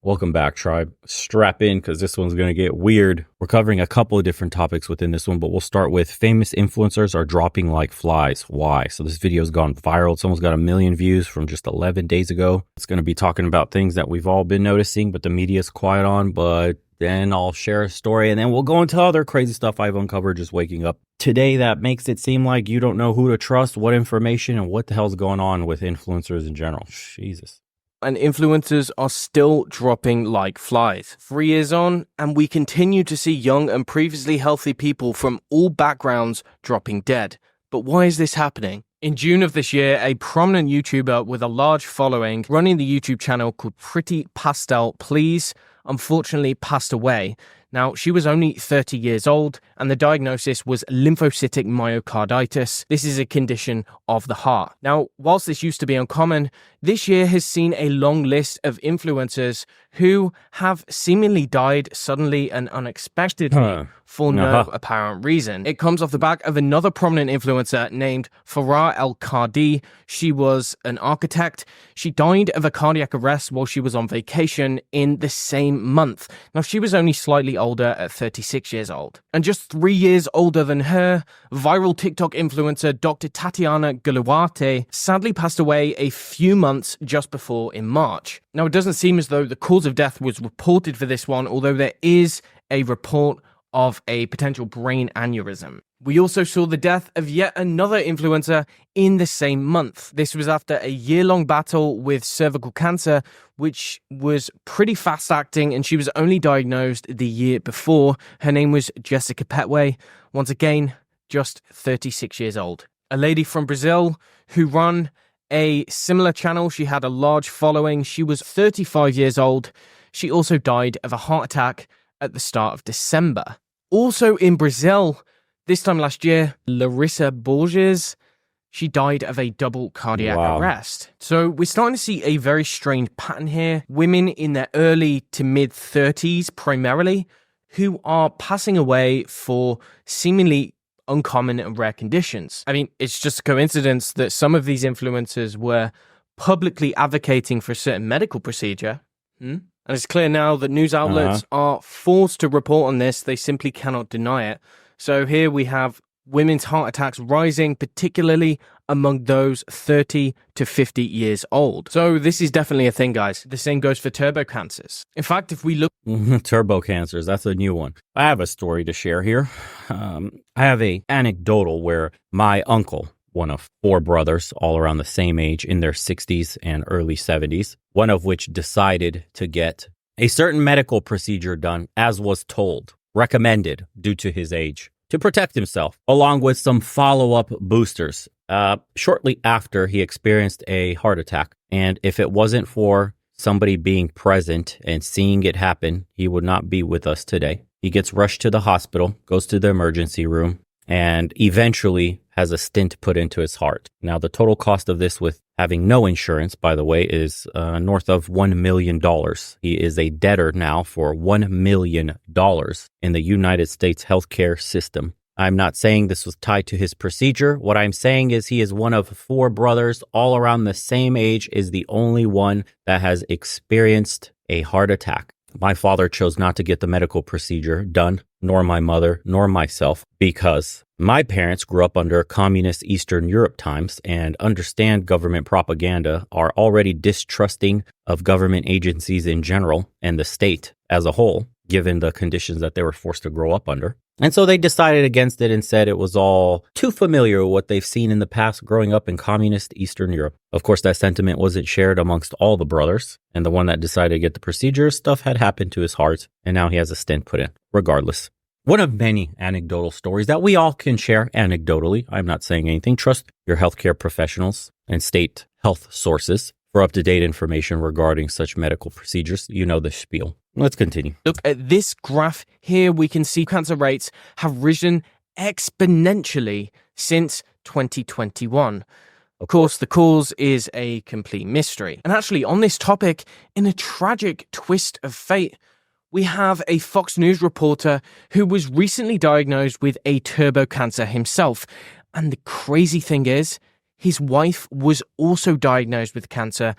Welcome back, tribe. Strap in because this one's going to get weird. We're covering a couple of different topics within this one, but we'll start with famous influencers are dropping like flies. Why? So this video's gone viral. It's almost got 1 million views from just 11 days ago. It's going to be talking about things that we've all been noticing, but the media's quiet on. But then I'll share a story and then we'll go into other crazy stuff I've uncovered just waking up today that makes it seem like you don't know who to trust, what information, and what the hell's going on with influencers in general. Jesus. And influencers are still dropping like flies. 3 years on, and we continue to see young and previously healthy people from all backgrounds dropping dead. But why is this happening? In June of this year, a prominent YouTuber with a large following running the YouTube channel called Pretty Pastel Please unfortunately passed away. Now, she was only 30 years old, and the diagnosis was lymphocytic myocarditis. This is a condition of the heart. Now, whilst this used to be uncommon, this year has seen a long list of influencers who have seemingly died suddenly and unexpectedly for no apparent reason. It comes off the back of another prominent influencer named Farah El-Qadi. She was an architect. She died of a cardiac arrest while she was on vacation in the same month. Now, she was only slightly older at 36 years old. And just 3 years older than her, viral TikTok influencer Dr. Tatiana Guluarte sadly passed away a few months just before in March. Now, it doesn't seem as though the cause of death was reported for this one, although there is a report of a potential brain aneurysm. We also saw the death of yet another influencer in the same month. This was after a year-long battle with cervical cancer, which was pretty fast-acting, and she was only diagnosed the year before. Her name was Jessica Petway, once again, just 36 years old. A lady from Brazil who ran a similar channel. She had a large following. She was 35 years old. She also died of a heart attack at the start of December. Also in Brazil, this time last year, Larissa Borges, she died of a double cardiac arrest. So we're starting to see a very strange pattern here. Women in their early to mid 30s primarily, who are passing away for seemingly uncommon and rare conditions. I mean, it's just a coincidence that some of these influencers were publicly advocating for a certain medical procedure. And it's clear now that news outlets are forced to report on this. They simply cannot deny it. So here we have women's heart attacks rising, particularly among those 30 to 50 years old. So this is definitely a thing, guys. The same goes for turbo cancers. In fact, if we look... Turbo cancers, that's a new one. I have a story to share here. I have a anecdotal where my uncle, one of 4 brothers, all around the same age in their 60s and early 70s, one of which decided to get a certain medical procedure done as was told, recommended due to his age, to protect himself, along with some follow-up boosters. Shortly after, he experienced a heart attack, and if it wasn't for somebody being present and seeing it happen, he would not be with us today. He gets rushed to the hospital, goes to the emergency room, and eventually has a stent put into his heart. Now, the total cost of this with having no insurance, by the way, is north of $1 million. He is a debtor now for $1 million in the United States healthcare system. I'm not saying this was tied to his procedure. What I'm saying is he is one of 4 brothers, all around the same age, is the only one that has experienced a heart attack. My father chose not to get the medical procedure done, nor my mother, nor myself, because my parents grew up under communist Eastern Europe times and understand government propaganda, are already distrusting of government agencies in general and the state as a whole, given the conditions that they were forced to grow up under. And so they decided against it and said it was all too familiar with what they've seen in the past growing up in communist Eastern Europe. Of course, that sentiment wasn't shared amongst all the brothers, and the one that decided to get the procedure, stuff had happened to his heart, and now he has a stent put in, regardless. One of many anecdotal stories that we all can share anecdotally. I'm not saying anything. Trust your healthcare professionals and state health sources for up-to-date information regarding such medical procedures. You know the spiel. Let's continue. Look at this graph here. We can see cancer rates have risen exponentially since 2021. Of course, the cause is a complete mystery. And actually, on this topic, in a tragic twist of fate, we have a Fox News reporter who was recently diagnosed with a turbo cancer himself. And the crazy thing is, his wife was also diagnosed with cancer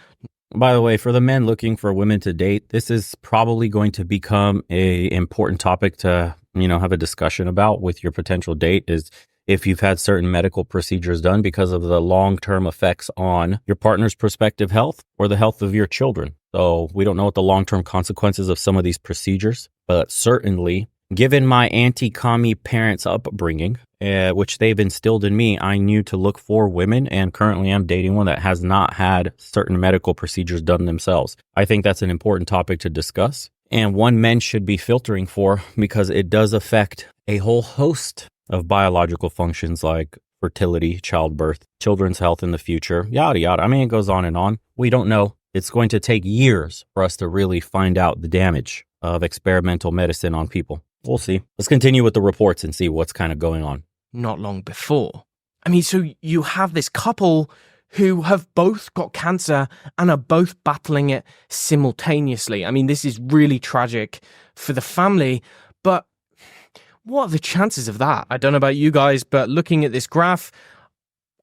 By the way, for the men looking for women to date, this is probably going to become a important topic to, have a discussion about with your potential date is if you've had certain medical procedures done because of the long-term effects on your partner's prospective health or the health of your children. So we don't know what the long-term consequences of some of these procedures, but certainly given my anti-commie parents' upbringing, which they've instilled in me, I knew to look for women, and currently I'm dating one that has not had certain medical procedures done themselves. I think that's an important topic to discuss, and one men should be filtering for because it does affect a whole host of biological functions like fertility, childbirth, children's health in the future, yada, yada. I mean, it goes on and on. We don't know. It's going to take years for us to really find out the damage of experimental medicine on people. We'll see. Let's continue with the reports and see what's kind of going on. Not long before. I mean, so you have this couple who have both got cancer and are both battling it simultaneously. I mean, this is really tragic for the family, but what are the chances of that? I don't know about you guys, but looking at this graph,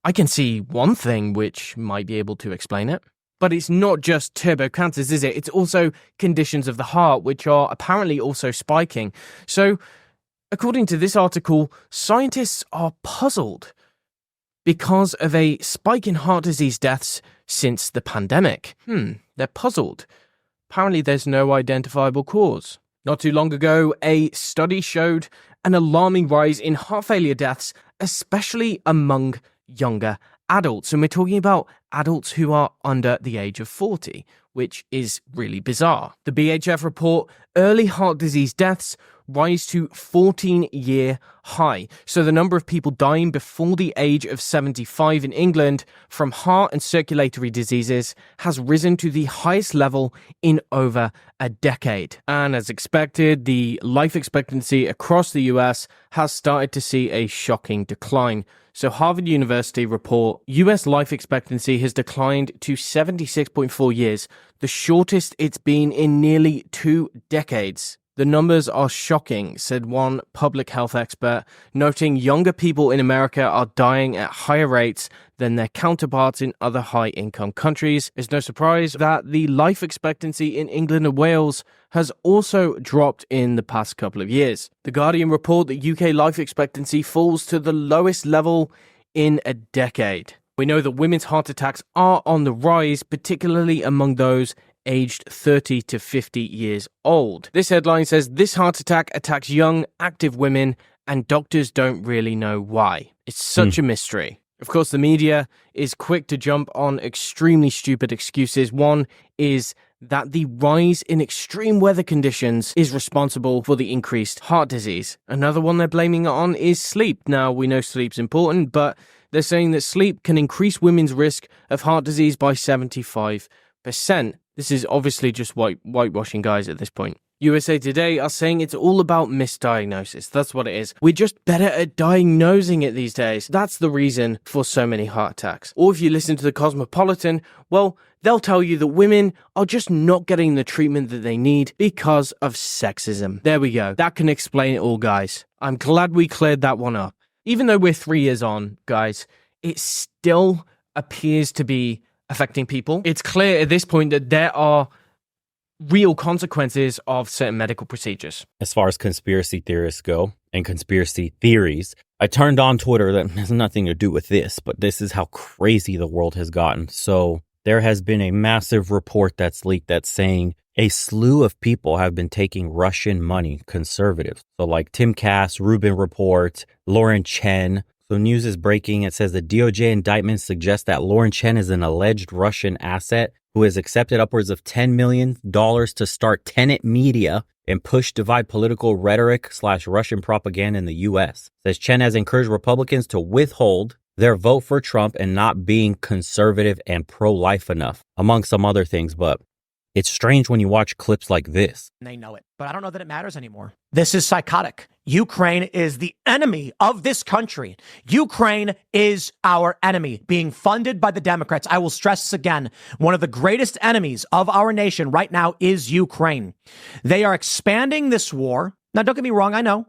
I can see one thing which might be able to explain it. But it's not just turbo cancers, is it? It's also conditions of the heart, which are apparently also spiking. So, according to this article, scientists are puzzled because of a spike in heart disease deaths since the pandemic. They're puzzled. Apparently, there's no identifiable cause. Not too long ago, a study showed an alarming rise in heart failure deaths, especially among younger adults. And we're talking about adults who are under the age of 40, which is really bizarre. The BHF report early heart disease deaths rise to 14-year high. So the number of people dying before the age of 75 in England from heart and circulatory diseases has risen to the highest level in over a decade. And as expected, the life expectancy across the US has started to see a shocking decline. So Harvard University report, US life expectancy has declined to 76.4 years, the shortest it's been in nearly 2 decades. The numbers are shocking, said one public health expert, noting younger people in America are dying at higher rates than their counterparts in other high-income countries. It's no surprise that the life expectancy in England and Wales has also dropped in the past couple of years. The Guardian report that UK life expectancy falls to the lowest level in a decade. We know that women's heart attacks are on the rise, particularly among those aged 30 to 50 years old. This headline says this heart attack attacks young, active women, and doctors don't really know why. It's such a mystery. Of course, the media is quick to jump on extremely stupid excuses. One is that the rise in extreme weather conditions is responsible for the increased heart disease. Another one they're blaming it on is sleep. Now, we know sleep's important, but they're saying that sleep can increase women's risk of heart disease by 75%. This is obviously just whitewashing, guys, at this point. USA Today are saying it's all about misdiagnosis. That's what it is. We're just better at diagnosing it these days. That's the reason for so many heart attacks. Or if you listen to the Cosmopolitan, well, they'll tell you that women are just not getting the treatment that they need because of sexism. There we go. That can explain it all, guys. I'm glad we cleared that one up. Even though we're 3 years on, guys, it still appears to be affecting people. It's clear at this point that there are real consequences of certain medical procedures. As far as conspiracy theorists go and conspiracy theories, I turned on Twitter. That has nothing to do with this, but this is how crazy the world has gotten. So there has been a massive report that's leaked that's saying a slew of people have been taking Russian money, conservatives. So like Tim Cass, Rubin Report, Lauren Chen. So news is breaking. It says the DOJ indictment suggests that Lauren Chen is an alleged Russian asset who has accepted upwards of $10 million to start Tenet Media and push divide political rhetoric / Russian propaganda in the U.S. Says Chen has encouraged Republicans to withhold their vote for Trump and not being conservative and pro-life enough, among some other things. But it's strange when you watch clips like this. They know it, but I don't know that it matters anymore. This is psychotic. Ukraine is the enemy of this country. Ukraine is our enemy, being funded by the Democrats. I will stress this again. One of the greatest enemies of our nation right now is Ukraine. They are expanding this war. Now, don't get me wrong. I know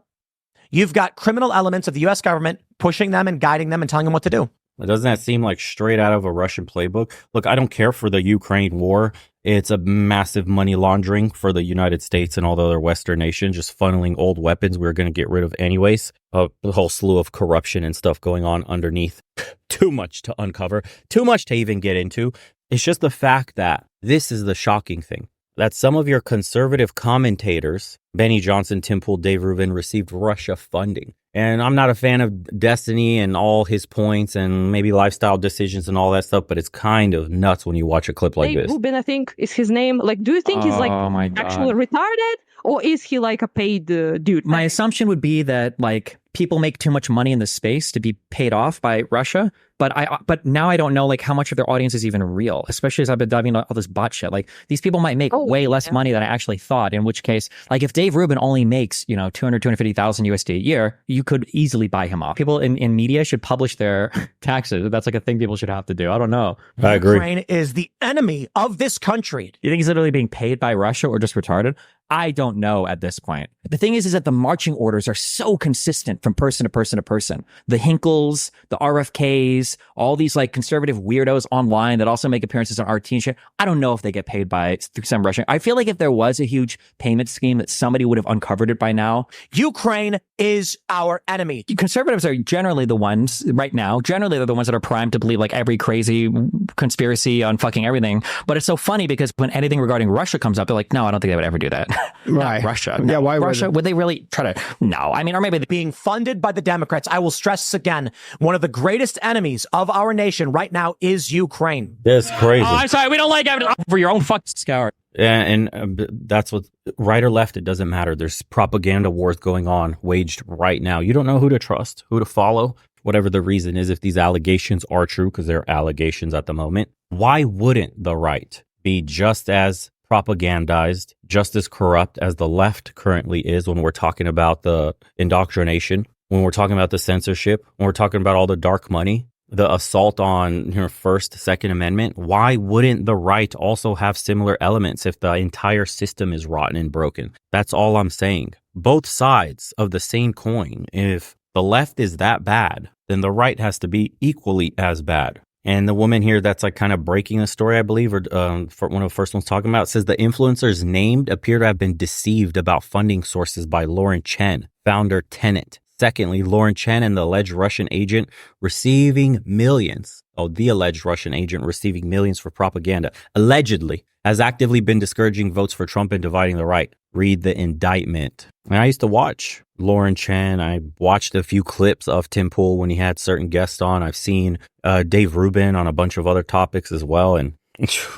you've got criminal elements of the U.S. government pushing them and guiding them and telling them what to do. Doesn't that seem like straight out of a Russian playbook? Look, I don't care for the Ukraine war. It's a massive money laundering for the United States and all the other Western nations, just funneling old weapons we were going to get rid of anyways. A whole slew of corruption and stuff going on underneath. Too much to uncover, too much to even get into. It's just the fact that this is the shocking thing, that some of your conservative commentators, Benny Johnson, Tim Pool, Dave Rubin, received Russia funding. And I'm not a fan of Destiny and all his points and maybe lifestyle decisions and all that stuff, but it's kind of nuts when you watch a clip like this. Rubin, I think, is his name. Like, do you think he's like my actually retarded, or is he like a paid dude? My assumption would be that like people make too much money in the space to be paid off by Russia. But now I don't know like how much of their audience is even real, especially as I've been diving into all this bot shit. Like these people might make way less money than I actually thought. In which case, like if Dave Rubin only makes 250,000 USD a year, you could easily buy him off. People in media should publish their taxes. That's like a thing people should have to do. I don't know. I agree. Ukraine is the enemy of this country. You think he's literally being paid by Russia or just retarded? I don't know at this point. The thing is that the marching orders are so consistent from person to person to person. The Hinkles, the RFKs, all these like conservative weirdos online that also make appearances on RT and shit. I don't know if they get paid through some Russian. I feel like if there was a huge payment scheme that somebody would have uncovered it by now. Ukraine is our enemy. Conservatives are generally the ones right now. Generally, they're the ones that are primed to believe like every crazy conspiracy on fucking everything. But it's so funny because when anything regarding Russia comes up, they're like, no, I don't think they would ever do that. Right. Russia. Yeah, why Russia? Would they really try to? No. I mean, or maybe being funded by the Democrats. I will stress this again. One of the greatest enemies of our nation right now is Ukraine. That's crazy. Oh, I'm sorry. We don't like evidence for your own fucking scour. And that's what, right or left, it doesn't matter. There's propaganda wars going on, waged right now. You don't know who to trust, who to follow, whatever the reason is, if these allegations are true, because they're allegations at the moment. Why wouldn't the right be just as propagandized, just as corrupt as the left currently is when we're talking about the indoctrination, when we're talking about the censorship, when we're talking about all the dark money, the assault on First, Second Amendment? Why wouldn't the right also have similar elements if the entire system is rotten and broken? That's all I'm saying. Both sides of the same coin. If the left is that bad, then the right has to be equally as bad. And the woman here that's like kind of breaking the story, I believe, or for one of the first ones talking about, says the influencers named appear to have been deceived about funding sources by Lauren Chen, founder Tenet. Secondly, Lauren Chen and the alleged Russian agent receiving millions. Oh, the alleged Russian agent receiving millions for propaganda, allegedly, has actively been discouraging votes for Trump and dividing the right. Read the indictment. And I used to watch Lauren Chen. I watched a few clips of Tim Pool when he had certain guests on. I've seen Dave Rubin on a bunch of other topics as well. And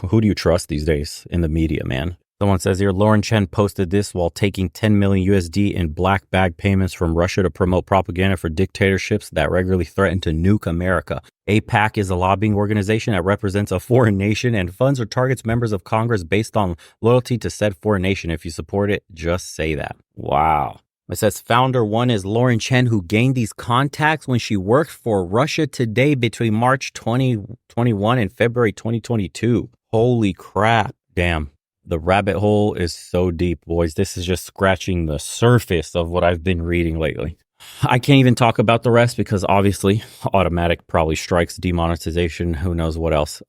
who do you trust these days in the media, man? Someone says here, Lauren Chen posted this while taking 10 million USD in black bag payments from Russia to promote propaganda for dictatorships that regularly threaten to nuke America. AIPAC is a lobbying organization that represents a foreign nation and funds or targets members of Congress based on loyalty to said foreign nation. If you support it, just say that. Wow. It says founder one is Lauren Chen, who gained these contacts when she worked for Russia Today between March 2021 and February 2022. Holy crap. Damn. The rabbit hole is so deep, boys. This is just scratching the surface of what I've been reading lately. I can't even talk about the rest because obviously automatic probably strikes, demonetization, who knows what else.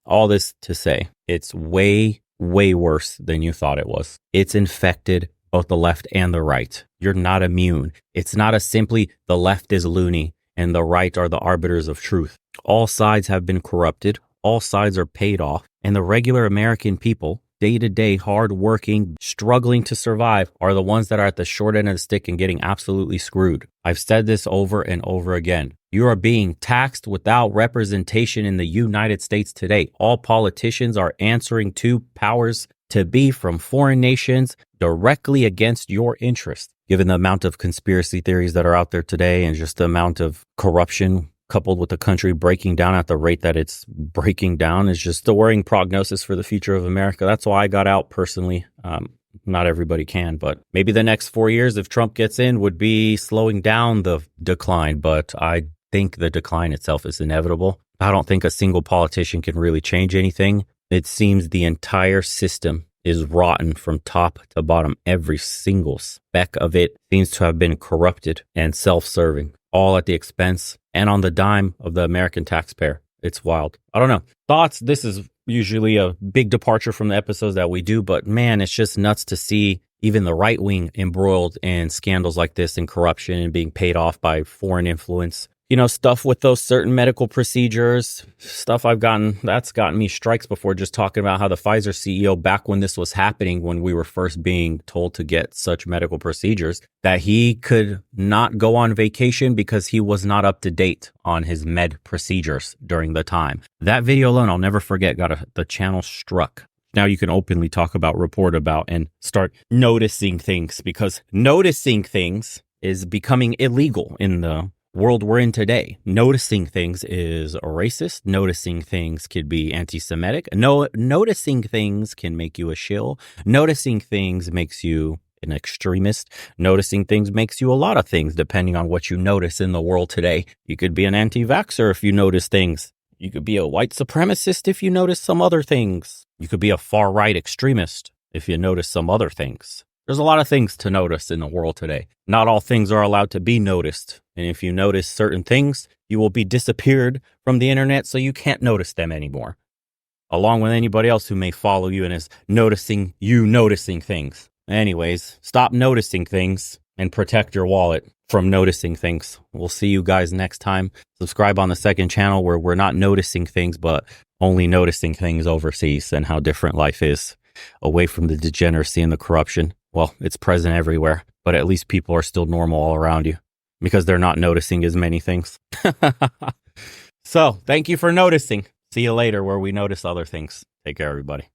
All this to say, it's way, way worse than you thought it was. It's infected both the left and the right. You're not immune. It's not a simply the left is loony and the right are the arbiters of truth. All sides have been corrupted. All sides are paid off. And the regular American people, day-to-day, hard-working, struggling to survive, are the ones that are at the short end of the stick and getting absolutely screwed. I've said this over and over again. You are being taxed without representation in the United States today. All politicians are answering to powers to be from foreign nations directly against your interests. Given the amount of conspiracy theories that are out there today and just the amount of corruption coupled with the country breaking down at the rate that it's breaking down, is just a worrying prognosis for the future of America. That's why I got out personally. Not everybody can, but maybe the next 4 years, if Trump gets in, would be slowing down the decline. But I think the decline itself is inevitable. I don't think a single politician can really change anything. It seems the entire system is rotten from top to bottom. Every single speck of it seems to have been corrupted and self-serving, all at the expense and on the dime of the American taxpayer. It's wild. I don't know. Thoughts? This is usually a big departure from the episodes that we do, but man, it's just nuts to see even the right wing embroiled in scandals like this and corruption and being paid off by foreign influence. You know, stuff with those certain medical procedures, stuff that's gotten me strikes before, just talking about how the Pfizer CEO, back when this was happening, when we were first being told to get such medical procedures, that he could not go on vacation because he was not up to date on his med procedures during the time. That video alone, I'll never forget, got the channel struck. Now you can openly talk about, report about, and start noticing things, because noticing things is becoming illegal in the world we're in today. Noticing things is racist. Noticing things could be anti-Semitic. Noticing things can make you a shill. Noticing things makes you an extremist. Noticing things makes you a lot of things, depending on what you notice in the world today. You could be an anti-vaxxer if you notice things. You could be a white supremacist if you notice some other things. You could be a far-right extremist if you notice some other things. There's a lot of things to notice in the world today. Not all things are allowed to be noticed. And if you notice certain things, you will be disappeared from the internet, so you can't notice them anymore. Along with anybody else who may follow you and is noticing you noticing things. Anyways, stop noticing things and protect your wallet from noticing things. We'll see you guys next time. Subscribe on the second channel, where we're not noticing things, but only noticing things overseas and how different life is away from the degeneracy and the corruption. Well, it's present everywhere, but at least people are still normal all around you because they're not noticing as many things. So thank you for noticing. See you later, where we notice other things. Take care, everybody.